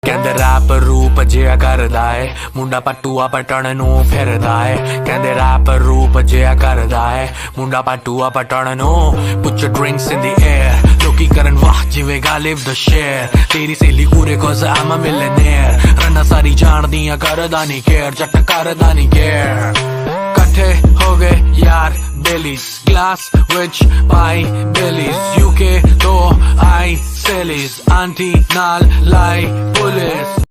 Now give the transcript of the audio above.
ਕਹਿੰਦੇ ਰੈਪ ਰੂਪ ਜਿਹਾ ਕਰਦਾ ਏ ਮੁੰਡਾ ਪਟੂਆ ਪਟਣ ਨੂੰ ਫਿਰਦਾ ਏ ਕਹਿੰਦੇ ਰੈਪ ਰੂਪ ਜਿਹਾ ਕਰਦਾ ਏ ਮੁੰਡਾ ਪਟੂਆ ਪਟਣ ਨੂੰ put your drinks in the air ਲੋਕੀ ਕਰਨ ਵਾਹ ਜਿਵੇਂ ਗਾਲਿਬ ਦਾ ਸ਼ੇਰ ਤੇਰੀ ਸਹੇਲੀ ਉਰੇ cause I'm a millionaire ਰੰਨਾ ਸਾਰੀ ਜਾਣਦੀਆਂ ਕਰਦਾ ਨਹੀਂ ਕੇਅਰ ਜੱਟ ਕਰਦਾ ਨਹੀਂ ਕੇਅਰ ਇਕੱਠੇ ਹੋ ਗਏ ਯਾਰ ਬੇਲੀਜ਼ ਗਲਾਸ ਵਿੱਚ ਪਾਈ ਬੇਲੀਜ਼ UK ਤੋਂ ਆਈ ਸੇਲੀਜ਼ ਆਂਟੀ ਨਾਲ ਲਾਈ ਪੁਲਿਸ